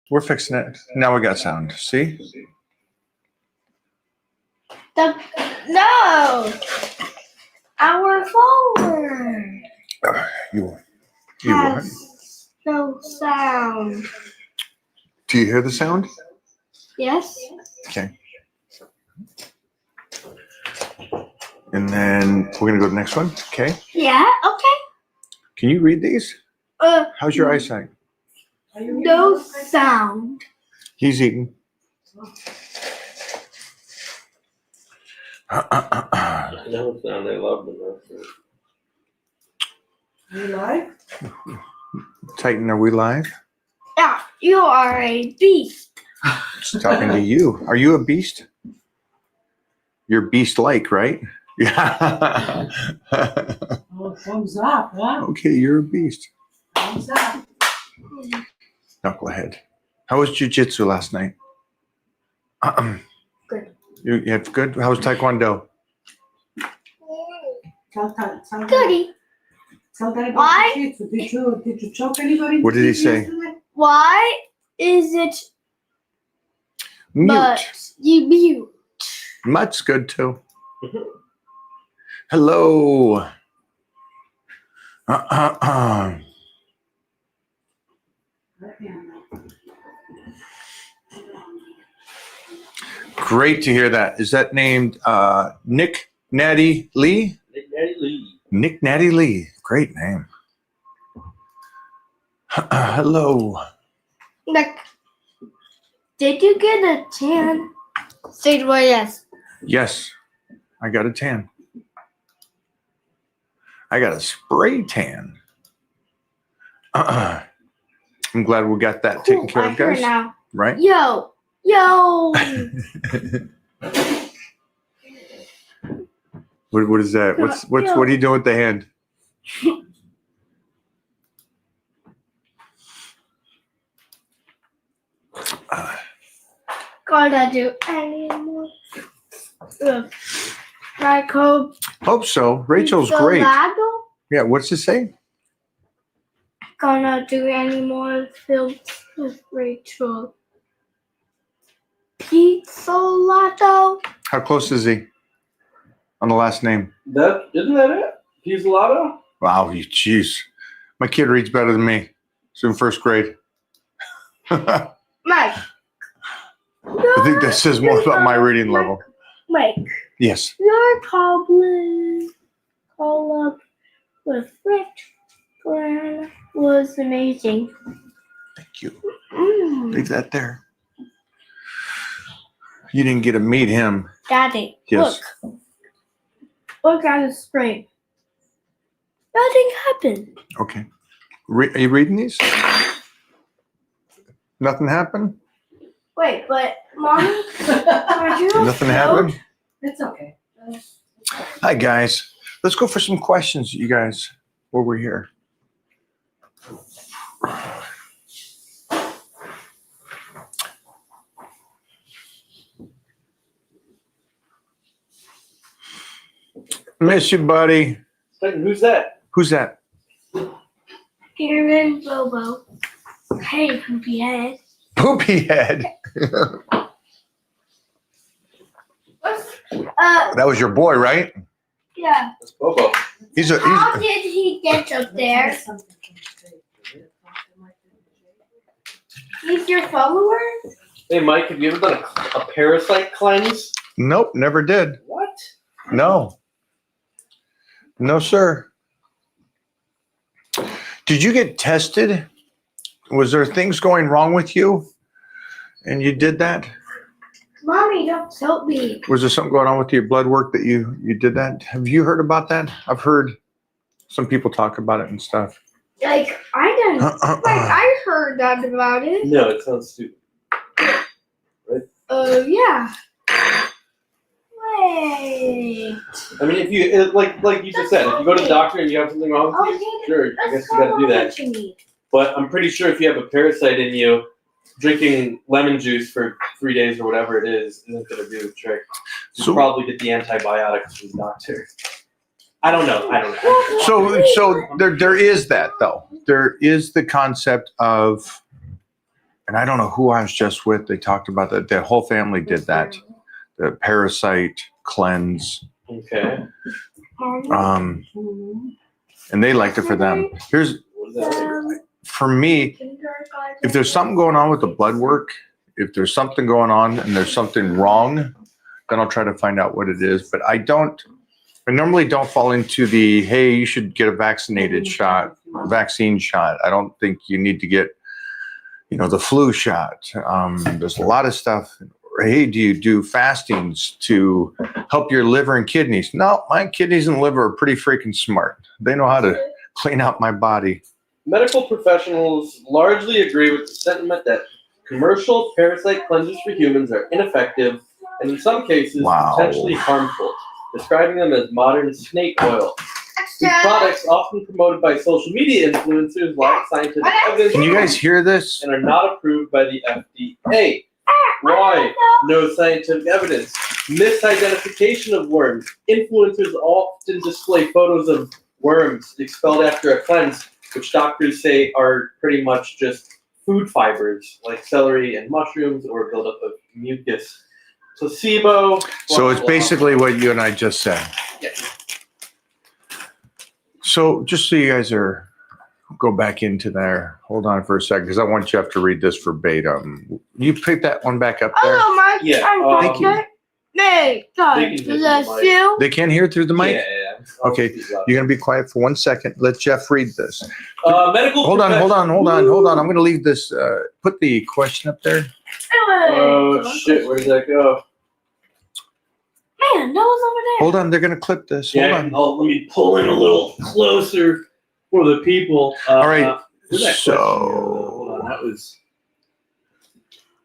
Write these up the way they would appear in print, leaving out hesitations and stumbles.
We're fixing it. Now we got sound. See? No! Our phone You what? has no sound. Do you hear the sound? Yes? Okay. And then we're going to go to the next one. Okay. Yeah, okay. Can you read these? How's your eyesight? No sound. He's eating. No sound. They love them. You live? Titan, are we live? Yeah, you are a beast. Just talking to you. Are you a beast? You're beast-like, right? Yeah. Oh, thumbs up, huh? Okay, you're a beast. Thumbs up. Knucklehead. How was jiu-jitsu last night? Good. You have good? How was taekwondo? Tell Goody. Daddy Why? about the jiu-jitsu. Did you choke anybody? What did he say? yesterday? Why is it Mute. but you mute? Mutt's good too. Hello. Great to hear that. Is that named Nick Natty Lee? Nick Natty Lee. Nick Natty Lee. Great name. Hello. Nick, did you get a tan? Say well, yes. Yes, I got a tan. I got a spray tan. I'm glad we got that taken care of, guys. Now. Right? Yo. What is that? What are you doing with the hand? Gonna do any more? Like hope. Hope so. Rachel's great. Gelato? Yeah, what's it say? Gonna do any more films with Rachel. Pizzolato? How close is he on the last name? Isn't that it? Pizzolato? Wow, jeez. My kid reads better than me. He's in first grade. I Mike. think that says more about my reading level. Mike, Yes. your cobbler call up with Rich Glenn was amazing. Thank you. Mm. Leave that there. You didn't get to meet him. Daddy, Yes. look at the screen. Nothing happened. Okay. Are you reading these? Nothing happened? Wait, but Mommy, are you Nothing happened? It's okay. Hi, guys. Let's go for some questions, you guys, while we're here. Miss you, buddy. Who's that? Who's that? Kieran Bobo. Hey, poopy head. Poopy head. That was your boy, right? Yeah. That's Bobo. How did he get up there? He's your follower? Hey, Mike, have you ever done a parasite cleanse? Nope, never did. What? No. No, sir. Did you get tested? Was there things going wrong with you and you did that? Mommy, don't help me. Was there something going on with your blood work that you did that? Have you heard about that? I've heard some people talk about it and stuff. Like, I didn't. Like, I heard that about it. No, it sounds stupid. Yeah. Wait. I mean, if you like you just said, if you go to the doctor and you have something wrong with you, sure, I guess you got to do that. But I'm pretty sure if you have a parasite in you, drinking lemon juice for 3 days or whatever it is isn't going to do the trick. So probably get the antibiotics from the doctor. I don't know. So there is that though. There is the concept of and I don't know who I was just with. They talked about that. The whole family did that. The parasite cleanse. Okay. And they liked it for them. Here's What is that? for me. If there's something going on with the blood work, if there's something going on and there's something wrong, then I'll try to find out what it is. But I normally don't fall into the, hey, you should get a vaccine shot. I don't think you need to get, the flu shot. There's a lot of stuff. Hey, do you do fastings to help your liver and kidneys? No, my kidneys and liver are pretty freaking smart. They know how to clean out my body. Medical professionals largely agree with the sentiment that commercial parasite cleanses for humans are ineffective and in some cases potentially harmful, describing them as modern snake oil. These products, often promoted by social media influencers, lack scientific evidence. Can you guys hear this? And are not approved by the FDA. Why? No scientific evidence. Misidentification of worms. Influencers often display photos of worms expelled after a cleanse, which doctors say are pretty much just food fibers like celery and mushrooms or buildup of mucus. Placebo. So it's basically what you and I just said. Yeah. So just so you guys go back into there. Hold on for a second, because I want Jeff to read this verbatim. You pick that one back up there. Oh, my. Yeah, thank you. Hey, guys, They can does hear that feel? They can't hear through the mic? Yeah. Okay, you're going to be quiet for 1 second. Let Jeff read this. Medical. Hold on. I'm going to leave this. Put the question up there. Oh shit! Where did that go? Man, that was over there. Hold on. They're going to clip this. Hold on. Let me pull in a little closer for the people. All right. Where'd that So- question go? Hold on.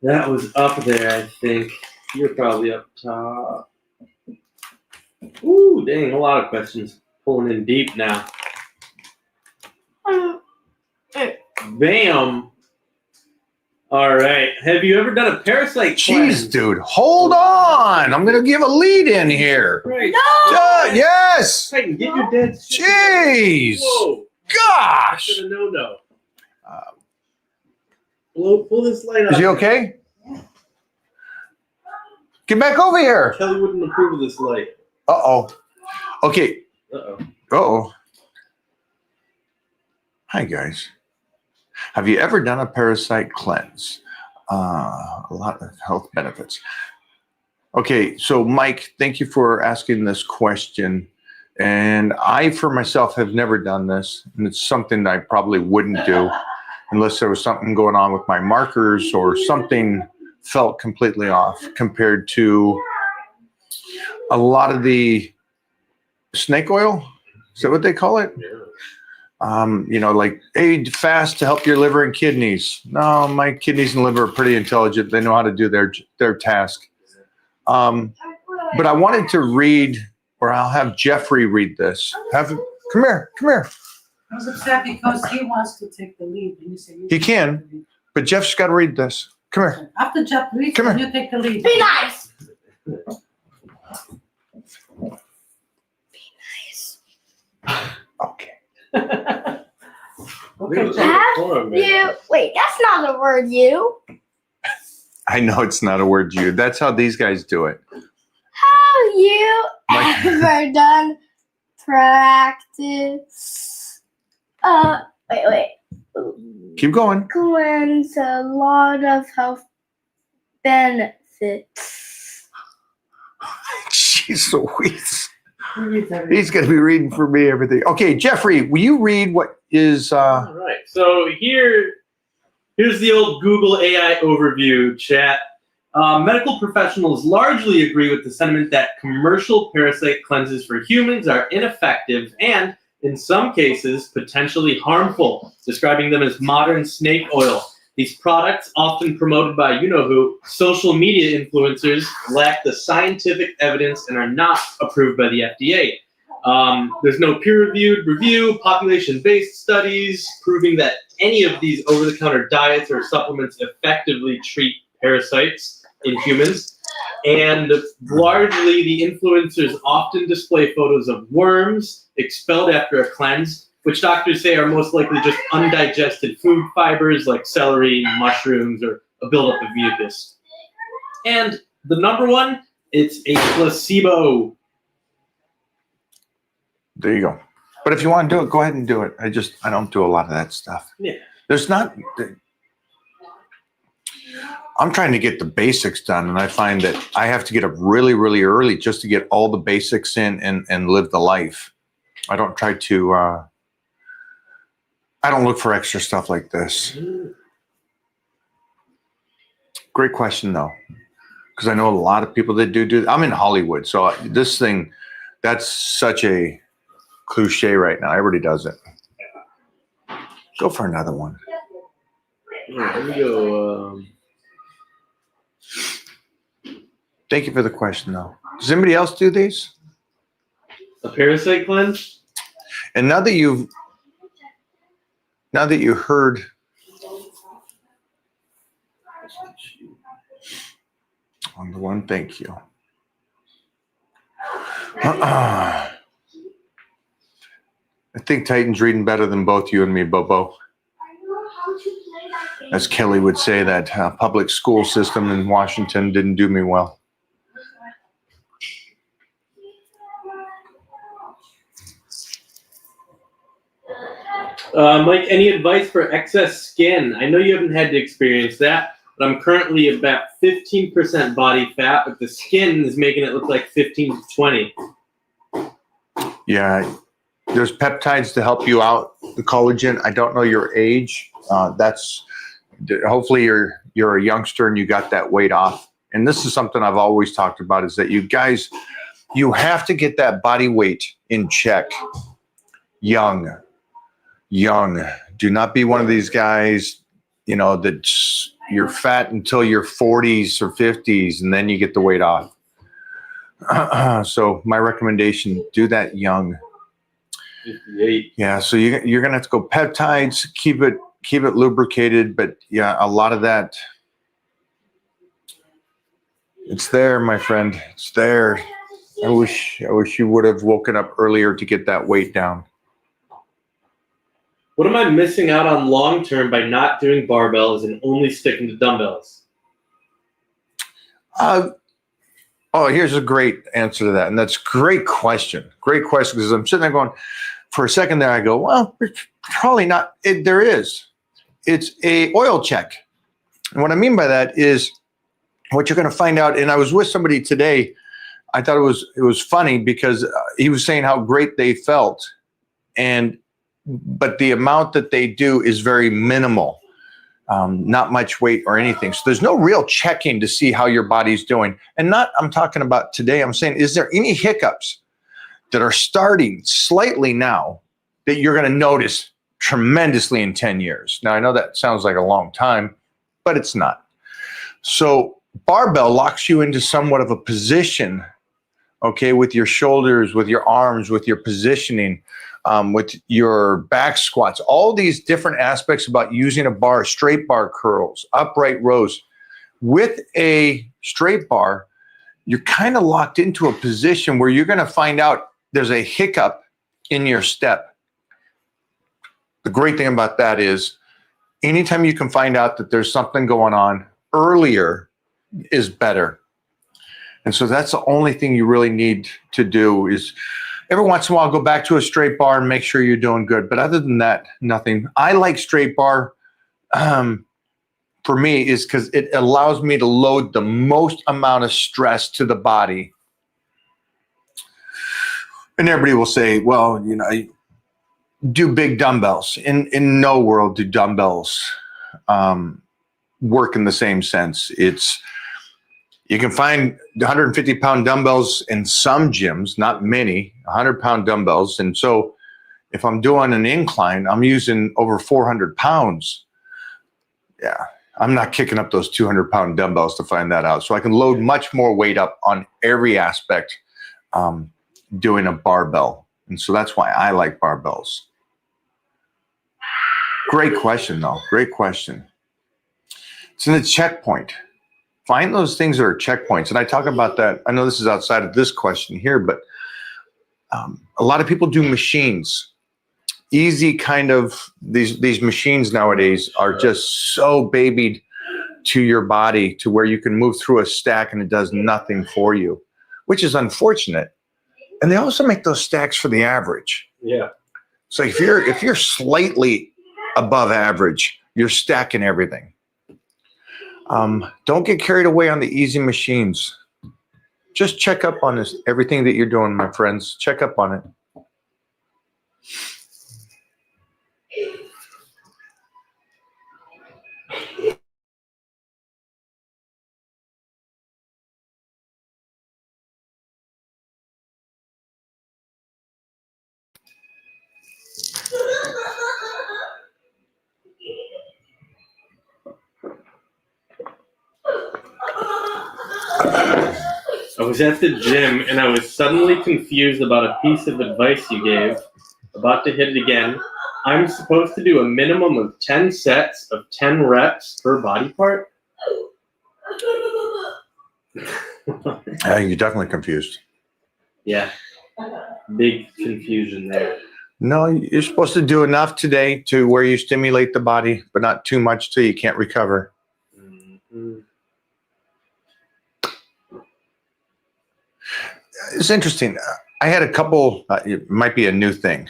That was up there. I think you're probably up top. Ooh, dang! A lot of questions pulling in deep now. Bam. All right. Have you ever done a parasite cleanse? Jeez, dude. Hold on. I'm going to give a lead in here. Right. Yes. Titan, get your dead shit. Jeez. Whoa. Gosh. That's a no. Pull this light Is up. he okay? Get back over here. Kelly wouldn't approve of this light. Uh-oh. Okay. Uh-oh. Uh-oh. Hi, guys. Have you ever done a parasite cleanse? A lot of health benefits. Okay, so Mike, thank you for asking this question. And I, for myself, have never done this. And it's something that I probably wouldn't do unless there was something going on with my markers or something felt completely off compared to a lot of the snake oil. Is that what they call it? Yeah. Like, hey, fast to help your liver and kidneys. No, my kidneys and liver are pretty intelligent. They know how to do their task. But I wanted to read, or I'll have Jeffrey read this. Come here. I was upset because he wants to take the lead. And you say He can. But Jeff's got to read this. Come here. After Jeff reads, Come here. you take the lead. Be nice. Okay. Okay, Jeff. Wait, that's not a word, you. I know it's not a word you. That's how these guys do it. Have you Mike. ever done practice? Wait. Keep going. Cleanse a lot of health benefits. Jeez Louise. He's going to be reading for me everything. Okay, Jeffrey, will you read what is... All right. So here's the old Google AI overview, chat. Medical professionals largely agree with the sentiment that commercial parasite cleanses for humans are ineffective and, in some cases, potentially harmful, describing them as modern snake oil. These products, often promoted by you-know-who, social media influencers, lack the scientific evidence and are not approved by the FDA. There's no peer-reviewed review, population-based studies proving that any of these over-the-counter diets or supplements effectively treat parasites in humans. And largely, the influencers often display photos of worms expelled after a cleanse, which doctors say are most likely just undigested food fibers like celery, mushrooms, or a buildup of mucus. And the number one, it's a placebo. There you go. But if you want to do it, go ahead and do it. I don't do a lot of that stuff. Yeah. There's not. I'm trying to get the basics done, and I find that I have to get up really, really early just to get all the basics in and live the life. I don't try to. I don't look for extra stuff like this. Great question, though, because I know a lot of people that do. I'm in Hollywood, so this thing, that's such a cliche right now. Everybody does it. Go for another one. Yeah, let me go. Thank you for the question, though. Does anybody else do these? A parasite cleanse? And now that you heard on the one, thank you. I think Titan's reading better than both you and me, Bobo. As Kelly would say, that public school system in Washington didn't do me well. Mike, any advice for excess skin? I know you haven't had to experience that, but I'm currently about 15% body fat, but the skin is making it look like 15 to 20. Yeah, there's peptides to help you out, the collagen. I don't know your age. That's hopefully you're a youngster and you got that weight off. And this is something I've always talked about, is that you guys, you have to get that body weight in check. Young. Do not be one of these guys, that you're fat until your 40s or 50s and then you get the weight off. So my recommendation, do that young. 58. Yeah, so you're gonna have to go peptides, keep it lubricated, but yeah, a lot of that, it's there, my friend. It's there. I wish you would have woken up earlier to get that weight down. What am I missing out on long term by not doing barbells and only sticking to dumbbells? Here's a great answer to that, and that's a great question. Great question, because I'm sitting there going, for a second there, I go, well, probably not. There is. It's a oil check, and what I mean by that is what you're going to find out. And I was with somebody today. I thought it was funny because he was saying how great they felt, but the amount that they do is very minimal, not much weight or anything. So there's no real checking to see how your body's doing. And I'm talking about today, I'm saying, is there any hiccups that are starting slightly now that you're going to notice tremendously in 10 years? Now, I know that sounds like a long time, but it's not. So barbell locks you into somewhat of a position, okay, with your shoulders, with your arms, with your positioning, with your back squats, all these different aspects about using a bar, straight bar curls, upright rows. With a straight bar, you're kind of locked into a position where you're going to find out there's a hiccup in your step. The great thing about that is anytime you can find out that there's something going on earlier is better. And so that's the only thing you really need to do is every once in a while go back to a straight bar and make sure you're doing good. But other than that, nothing. I like straight bar for me is because it allows me to load the most amount of stress to the body. And everybody will say, well, do big dumbbells. In no world do dumbbells work in the same sense. You can find 150-pound dumbbells in some gyms, not many, 100-pound dumbbells. And so if I'm doing an incline, I'm using over 400 pounds. Yeah, I'm not kicking up those 200-pound dumbbells to find that out. So I can load much more weight up on every aspect doing a barbell. And so that's why I like barbells. Great question, though. Great question. It's in a checkpoint. Find those things that are checkpoints. And I talk about that. I know this is outside of this question here, but a lot of people do machines. easy kind of these machines nowadays are just so babied to your body to where you can move through a stack and it does nothing for you, which is unfortunate. And they also make those stacks for the average. Yeah. So if you're slightly above average, you're stacking everything. Don't get carried away on the easy machines. Just check up on this, everything that you're doing, my friends. Check up on it. I was at the gym and I was suddenly confused about a piece of advice you gave. About to hit it again. I'm supposed to do a minimum of 10 sets of 10 reps per body part? You're definitely confused. Yeah. Big confusion there. No, you're supposed to do enough today to where you stimulate the body, but not too much till you can't recover. Mm-hmm. It's interesting. I had a couple, it might be a new thing.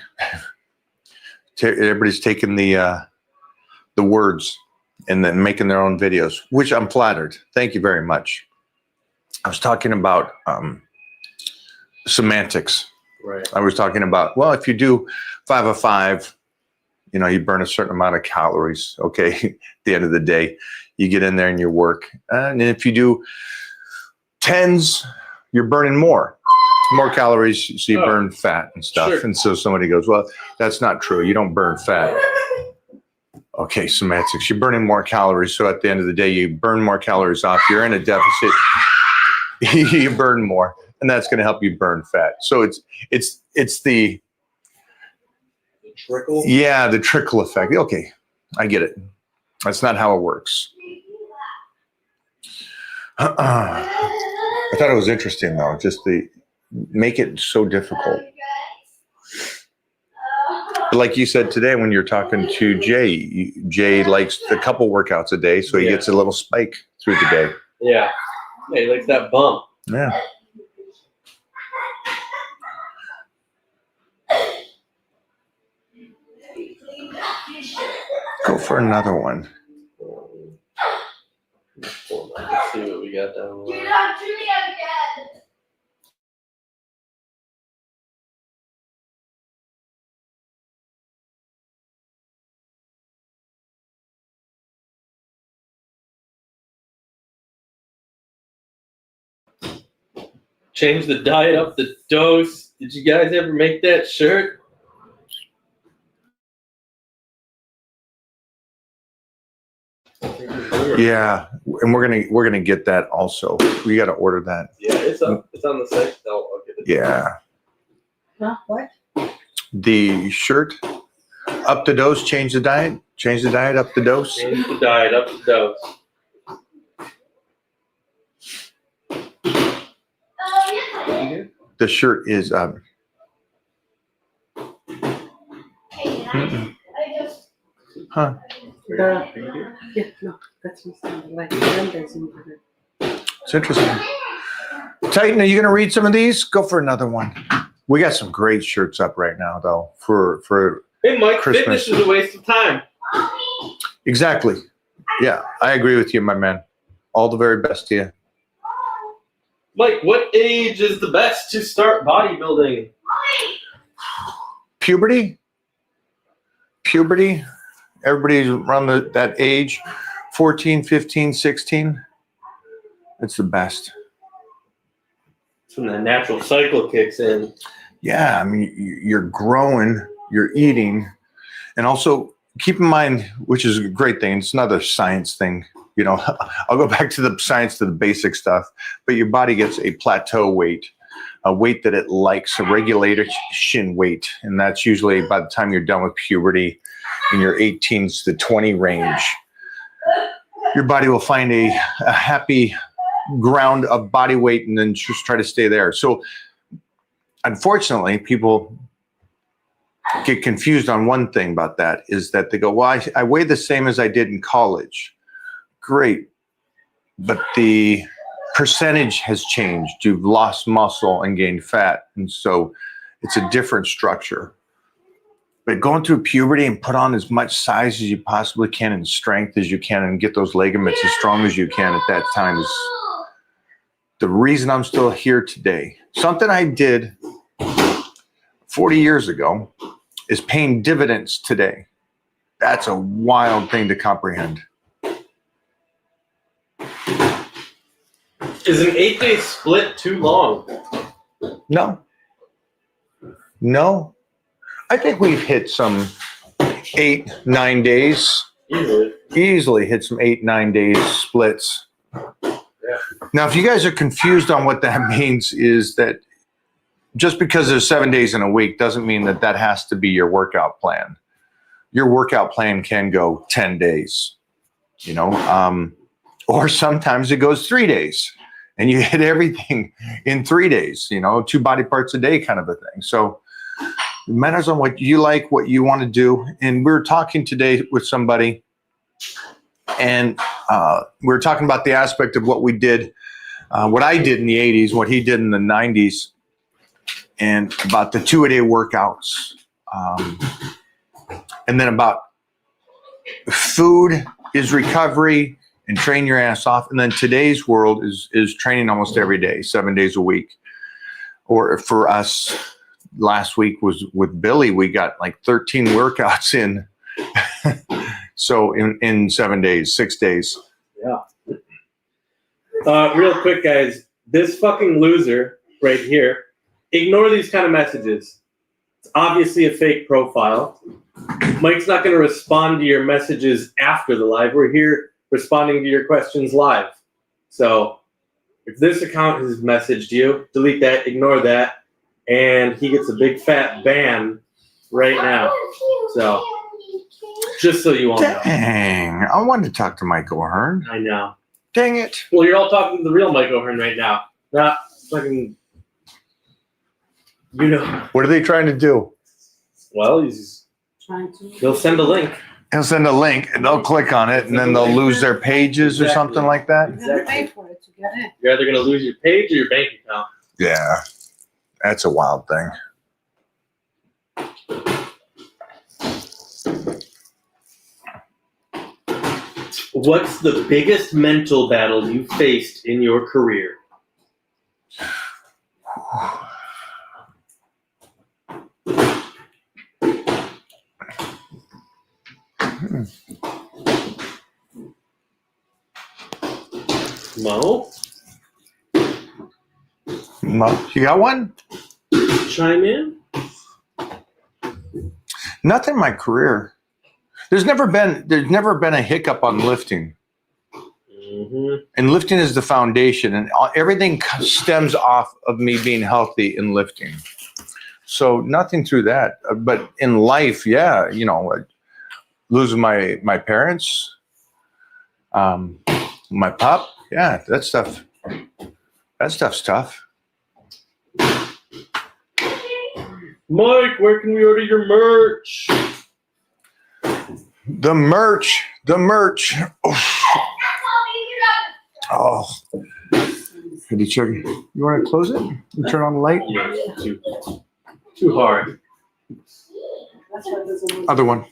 Everybody's taking the words and then making their own videos, which I'm flattered. Thank you very much. I was talking about semantics. Right. I was talking about, well, if you do 5 of 5, you know, you burn a certain amount of calories. Okay. At the end of the day, you get in there and you work. And if you do 10s, you're burning more calories, so you burn fat and stuff. Sure. And so somebody goes, well, that's not true. You don't burn fat. Okay, semantics. You're burning more calories, so at the end of the day, you burn more calories off. You're in a deficit. You burn more, and that's going to help you burn fat. So it's the trickle. Yeah, the trickle effect. Okay, I get it. That's not how it works. I thought it was interesting though, just the make it so difficult. But like you said today when you're talking to Jay, Jay likes a couple workouts a day, so he gets a little spike through the day. Yeah. Yeah, he likes that bump. Yeah. Go for another one. Let's see what we got down there. Change the diet up the dose. Did you guys ever make that shirt? Yeah, and we're gonna get that also. We got to order that. Yeah, it's up. It's on the site. I'll get it. Yeah. Huh? What? The shirt, up the dose, change the diet, up the dose. Change the diet up the dose. The shirt is huh? Yeah, no, that's like numbers in there. It's interesting. Titan, are you gonna read some of these? Go for another one. We got some great shirts up right now, though. For Hey, Mike, Christmas. fitness is a waste of time. Exactly. Yeah, I agree with you, my man. All the very best to you. Mike, what age is the best to start bodybuilding? Puberty. Everybody's around that age, 14, 15, 16. It's the best. It's when the natural cycle kicks in. Yeah, I mean, you're growing, you're eating, and also keep in mind, which is a great thing, it's another science thing. You know, I'll go back to the science, to the basic stuff, but your body gets a plateau weight, a weight that it likes, a regulation weight, and that's usually by the time you're done with puberty in your 18s to 20 range. Your body will find a happy ground of body weight and then just try to stay there. So unfortunately, people get confused on one thing about that is that they go, well, I weigh the same as I did in college. Great. But the percentage has changed. You've lost muscle and gained fat. And so it's a different structure. But going through puberty and put on as much size as you possibly can and strength as you can and get those ligaments as strong as you can at that time is the reason I'm still here today. Something I did 40 years ago is paying dividends today. That's a wild thing to comprehend. Is an 8-day split too long? No. No. I think we've hit some 8-9 days. Easily hit some 8-9 days splits. Yeah. Now, if you guys are confused on what that means, is that just because there's 7 days in a week doesn't mean that that has to be your workout plan. Your workout plan can go 10 days, you know, or sometimes it goes 3 days and you hit everything in 3 days, you know, 2 body parts a day kind of a thing. So it matters on what you like, what you want to do. And we were talking today with somebody, and we were talking about the aspect of what we did, what I did in the 80s, what he did in the 90s, and about the 2-a-day workouts. And then about food is recovery and train your ass off. And then today's world is training almost every day, 7 days a week. Or for us, last week was with Billy, we got like 13 workouts in. So in 7 days, 6 days. Yeah. Real quick, guys, this fucking loser right here, ignore these kind of messages. It's obviously a fake profile. Mike's not going to respond to your messages after the live. We're here responding to your questions live. So if this account has messaged you, delete that, ignore that, and he gets a big fat ban right now. So just so you all know. Dang, I wanted to talk to Mike O'Hearn. I know. Dang it. Well, you're all talking to the real Mike O'Hearn right now. Not fucking, you know. What are they trying to do? Well, he'll send a link. He'll send a link and they'll click on it and then they'll lose their pages or Exactly. something like that. You have to pay for it to get in. You're either going to lose your page or your bank account. Yeah, that's a wild thing. What's the biggest mental battle you faced in your career? Mo? You got one? Chime in? Nothing in my career. There's never been a hiccup on lifting. Mm-hmm. And lifting is the foundation, and everything stems off of me being healthy in lifting. So nothing through that. But in life, yeah, you know, losing my parents, my pup, yeah, that stuff's tough. Mike, where can we order your merch? The merch. Oh. Did you check? You want to close it? You turn on the light? Yeah, too hard. That's why it doesn't move. Other one.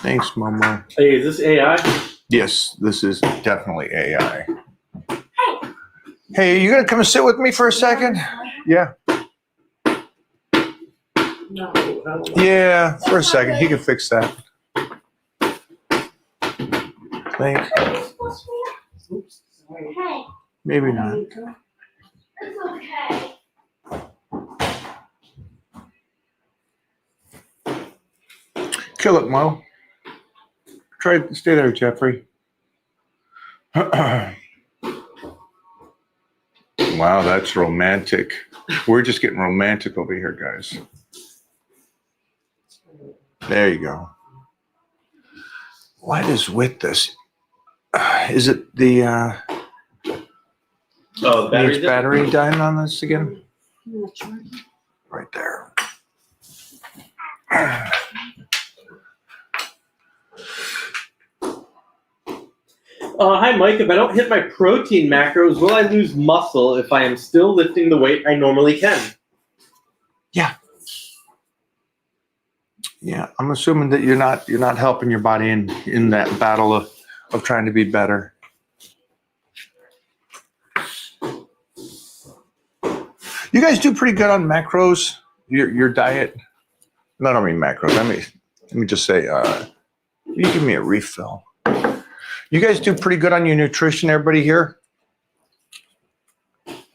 Thanks, Momo. Hey, is this AI? Yes, this is definitely AI. Hey, you gonna come and sit with me for a second? Yeah. No. Yeah, for a second. He can fix that. Thanks. Oops, sorry. Hey, Maybe not. it's okay. Kill it, Mo. Try to stay there, Jeffrey. Wow, that's romantic. We're just getting romantic over here, guys. There you go. What is with this? Is it the Oh, the battery's Needs battery dying on this again? I'm not sure. Right there. Hi, Mike. If I don't hit my protein macros, will I lose muscle if I am still lifting the weight I normally can? Yeah, I'm assuming that you're not helping your body in that battle of trying to be better. You guys do pretty good on macros. Your diet. No, I don't mean macros. Let me just say, you give me a refill. You guys do pretty good on your nutrition. Everybody here?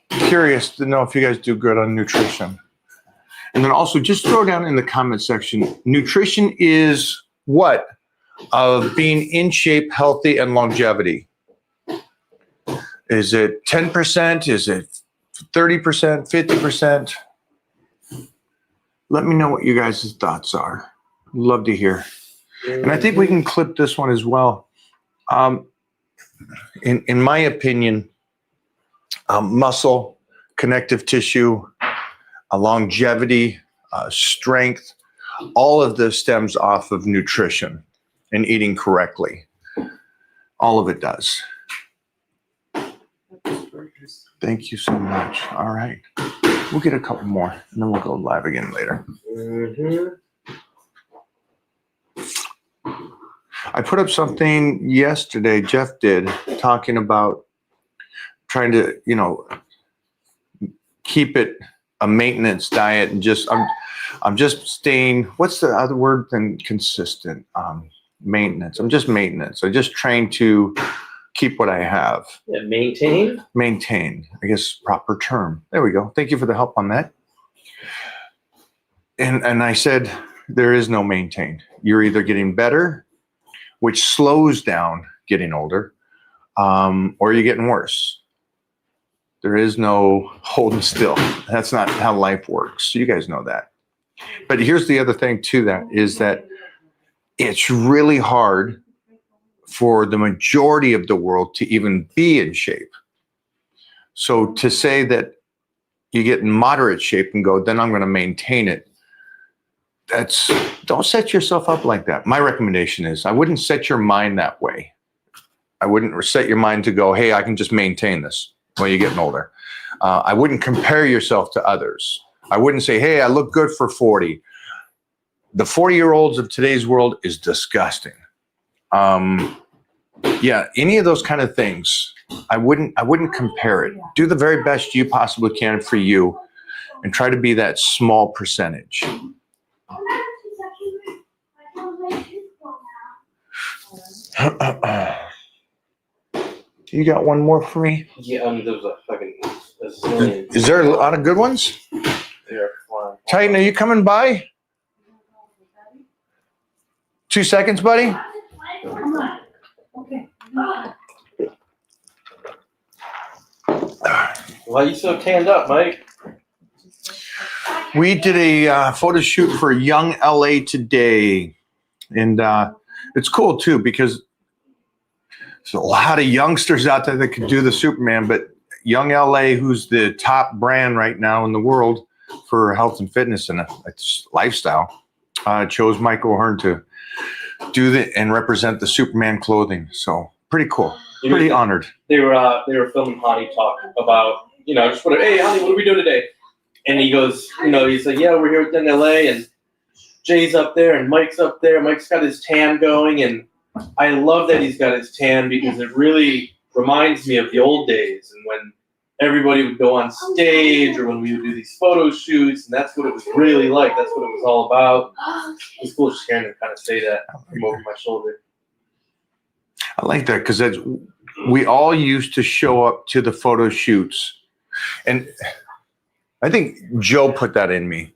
Curious to know if you guys do good on nutrition. And then also just throw down in the comment section, nutrition is what of being in shape, healthy, and longevity? Is it 10%? Is it 30%, 50%? Let me know what you guys' thoughts are. Love to hear. And I think we can clip this one as well. In my opinion, muscle, connective tissue, longevity, strength, all of this stems off of nutrition and eating correctly. All of it does. Thank you so much. All right. We'll get a couple more and then we'll go live again later. I put up something yesterday, Jeff did, talking about trying to, keep it a maintenance diet and I'm just staying, what's the other word than consistent? Maintenance. I'm just maintenance. I'm just trying to keep what I have. Yeah, maintain. Maintain, I guess, proper term. There we go. Thank you for the help on that. And I said, there is no maintain. You're either getting better, which slows down getting older, or you're getting worse. There is no holding still. That's not how life works. You guys know that. But here's the other thing to that is that it's really hard for the majority of the world to even be in shape. So to say that you get in moderate shape and go, then I'm going to maintain it. Don't set yourself up like that. My recommendation is I wouldn't set your mind that way. I wouldn't set your mind to go, hey, I can just maintain this when you're getting older. I wouldn't compare yourself to others. I wouldn't say, hey, I look good for 40. The 40-year-olds of today's world is disgusting. Yeah, any of those kind of things, I wouldn't compare it. Do the very best you possibly can for you and try to be that small percentage. You got one more for me? Yeah, there was a fucking a zillion. Is there a lot of good ones? Titan, are you coming by? 2 seconds, buddy. Okay. Why are you so tanned up, Mike? We did a photo shoot for Young LA today. And it's cool, too, because there's a lot of youngsters out there that could do the Superman. But Young LA, who's the top brand right now in the world for health and fitness and lifestyle, chose Mike O'Hearn to do and represent the Superman clothing. So pretty cool. Pretty honored. They were filming Honey talk about, just whatever. Hey, Honey, what are we doing today? And he goes, he's like, yeah, we're here with LA, and Jay's up there, and Mike's up there. Mike's got his tan going, and I love that he's got his tan because it really reminds me of the old days and when everybody would go on stage or when we would do these photo shoots, and that's what it was really like. That's what it was all about. It's cool just hearing him kind of say that from over my shoulder. I like that because we all used to show up to the photo shoots. And I think Joe put that in me.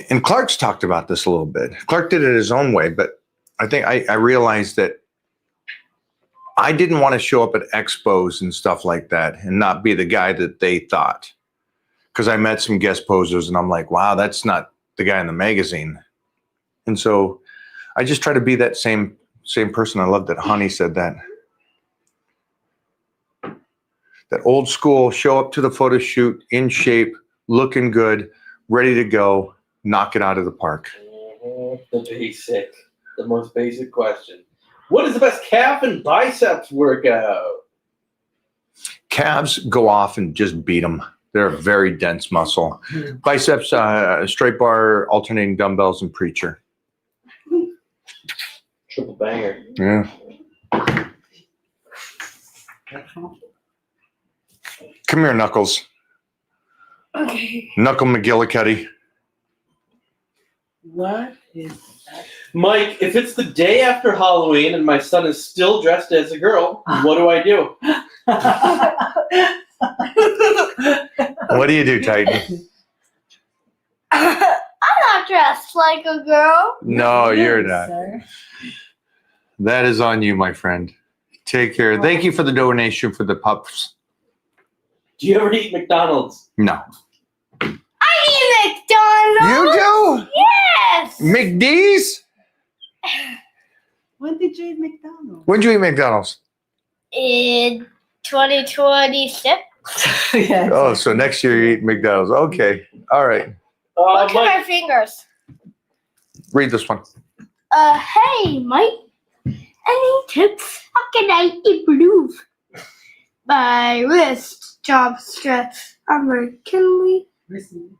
And Clark's talked about this a little bit. Clark did it his own way, but I think I realized that I didn't want to show up at expos and stuff like that and not be the guy that they thought. Because I met some guest posers and I'm like, wow, that's not the guy in the magazine. And so I just try to be that same person. I love that Honey said that. That old school, show up to the photo shoot in shape, looking good, ready to go, knock it out of the park. The most basic question. What is the best calf and biceps workout? Calves go off and just beat them. They're a very dense muscle. Biceps, straight bar, alternating dumbbells, and preacher. Triple banger. Yeah. Come here, Knuckles. Okay. Knuckle McGillicuddy. What is that? Mike, if it's the day after Halloween and my son is still dressed as a girl, what do I do? What do you do, Titan? I'm not dressed like a girl. No, you're not. Sir. That is on you, my friend. Take care. Thank you for the donation for the pups. Do you ever eat McDonald's? No. I eat McDonald's. You do? Yes. McD's? When did you eat McDonald's? When'd you eat McDonald's? In 2026. Yeah. Oh, so next year you eat McDonald's. Okay. All right. Look at Mike, my fingers. Read this one. Hey, Mike. Any tips? How can I improve my wrist job stretch? I'm McKinley. Listen.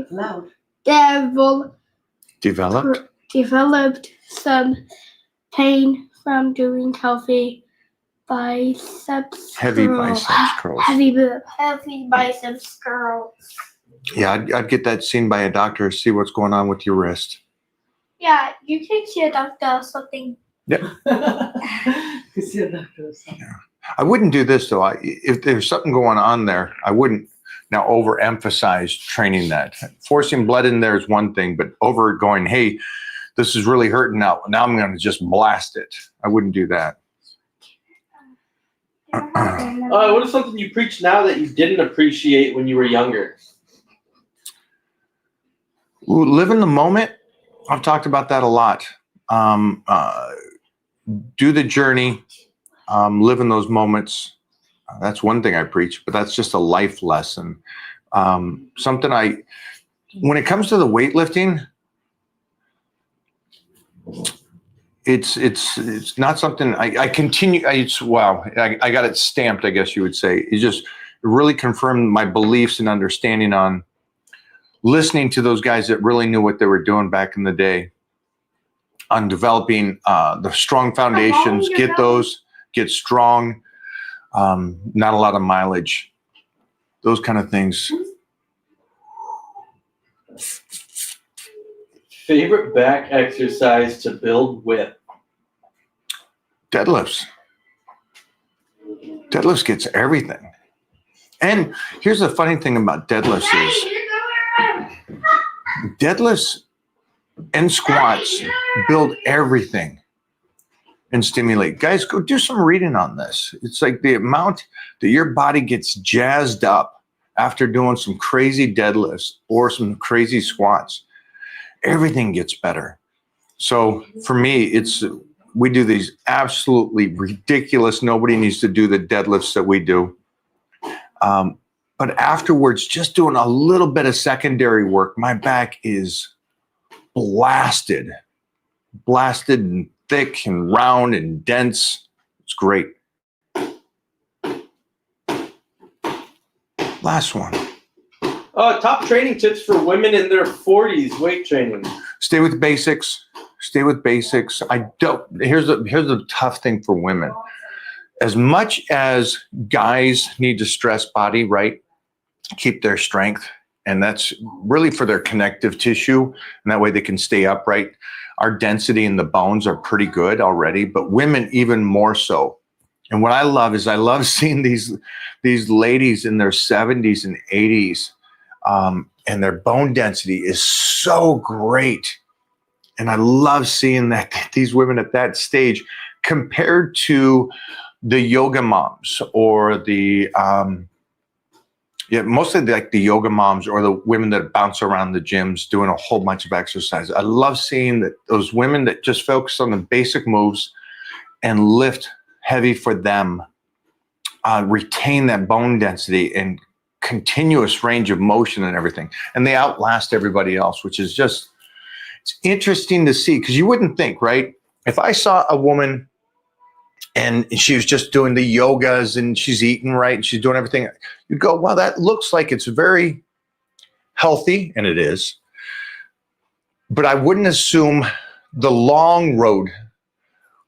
Loud. Developed some pain from doing healthy biceps Heavy curl. biceps curls. Heavy biceps curls. Yeah, I'd get that seen by a doctor, see what's going on with your wrist. Yeah, you can see a doctor or something. You see a doctor or something. I wouldn't do this, though. If there's something going on there, I wouldn't now overemphasize training that. Forcing blood in there is one thing, but going, hey, this is really hurting now. Now I'm going to just blast it. I wouldn't do that. what is something you preach now that you didn't appreciate when you were younger? Ooh, live in the moment. I've talked about that a lot. Do the journey. Live in those moments. That's one thing I preach, but that's just a life lesson. Something when it comes to the weightlifting, it's not something I continue. I got it stamped, I guess you would say. It just really confirmed my beliefs and understanding on listening to those guys that really knew what they were doing back in the day on developing the strong foundations, get strong, not a lot of mileage, those kind of things. Favorite back exercise to build with? Deadlifts. Deadlifts gets everything. And here's the funny thing about deadlifts is deadlifts and squats build everything and stimulate. Guys, go do some reading on this. It's like the amount that your body gets jazzed up after doing some crazy deadlifts or some crazy squats. Everything gets better. So for me, we do these absolutely ridiculous, nobody needs to do the deadlifts that we do. But afterwards, just doing a little bit of secondary work, my back is blasted and thick and round and dense. It's great. Last one. Top training tips for women in their 40s, weight training. Stay with basics. Here's the tough thing for women. As much as guys need to stress body, right? Keep their strength. And that's really for their connective tissue. And that way they can stay upright. Our density in the bones are pretty good already, but women even more so. And what I love is seeing these ladies in their 70s and 80s, and their bone density is so great. And I love seeing that these women at that stage compared to the yoga moms or mostly like the yoga moms or the women that bounce around the gyms doing a whole bunch of exercise. I love seeing that those women that just focus on the basic moves and lift heavy for them retain that bone density and continuous range of motion and everything. And they outlast everybody else, which is just, it's interesting to see, because you wouldn't think, right? If I saw a woman and she was just doing the yogas and she's eating right and she's doing everything, you'd go, well, that looks like it's very healthy, and it is. But I wouldn't assume the long road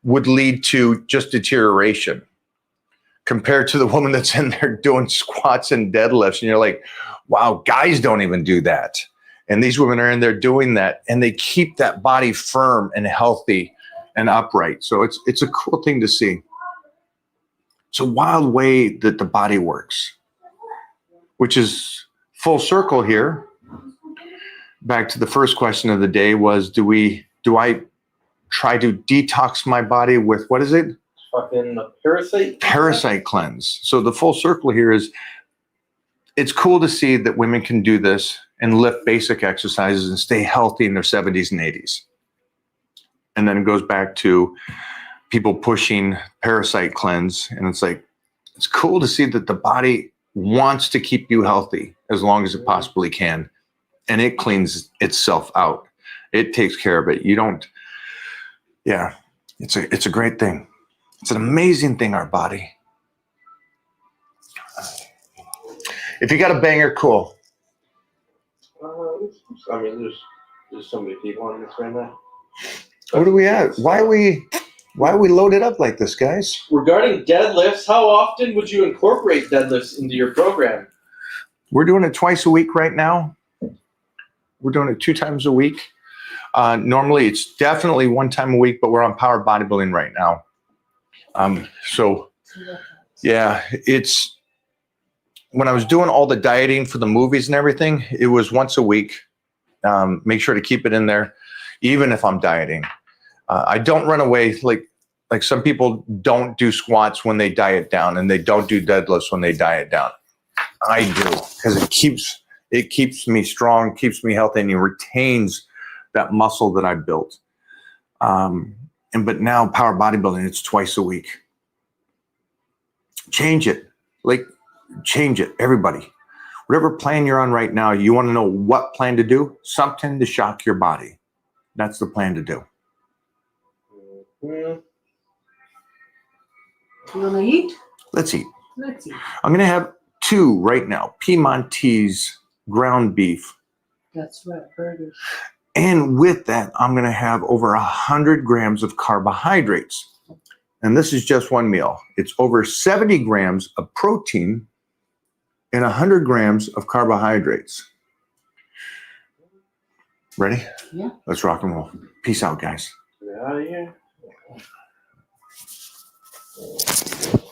would lead to just deterioration compared to the woman that's in there doing squats and deadlifts. And you're like, wow, guys don't even do that. And these women are in there doing that, and they keep that body firm and healthy and upright. So it's a cool thing to see. It's a wild way that the body works, which is full circle here. Back to the first question of the day was, do I try to detox my body with, what is it? Fucking parasite? Parasite cleanse. So the full circle here is, it's cool to see that women can do this and lift basic exercises and stay healthy in their 70s and 80s. And then it goes back to people pushing parasite cleanse. And it's like, it's cool to see that the body wants to keep you healthy as long as it possibly can. And it cleans itself out. It takes care of it. You don't, yeah, it's a great thing. It's an amazing thing, our body. If you got a banger, cool. I mean, there's so many people on this right now. What do we have? Why are we loaded up like this, guys? Regarding deadlifts, how often would you incorporate deadlifts into your program? We're doing it twice a week right now. We're doing it 2 times a week. Normally, it's definitely 1 time a week, but we're on power bodybuilding right now. So, yeah, it's when I was doing all the dieting for the movies and everything, it was once a week. Make sure to keep it in there, even if I'm dieting. I don't run away like some people don't do squats when they diet down, and they don't do deadlifts when they diet down. I do, because it keeps me strong, keeps me healthy, and it retains that muscle that I built. But now power bodybuilding, it's twice a week. Change it. Change it, everybody. Whatever plan you're on right now, you want to know what plan to do? Something to shock your body. That's the plan to do. You want to eat? Let's eat. Let's eat. I'm going to have 2 right now. Piedmontese ground beef. That's right, burgers. And with that, I'm going to have over 100 grams of carbohydrates. And this is just one meal. It's over 70 grams of protein and 100 grams of carbohydrates. Ready? Yeah. Let's rock and roll. Peace out, guys. Get out of here.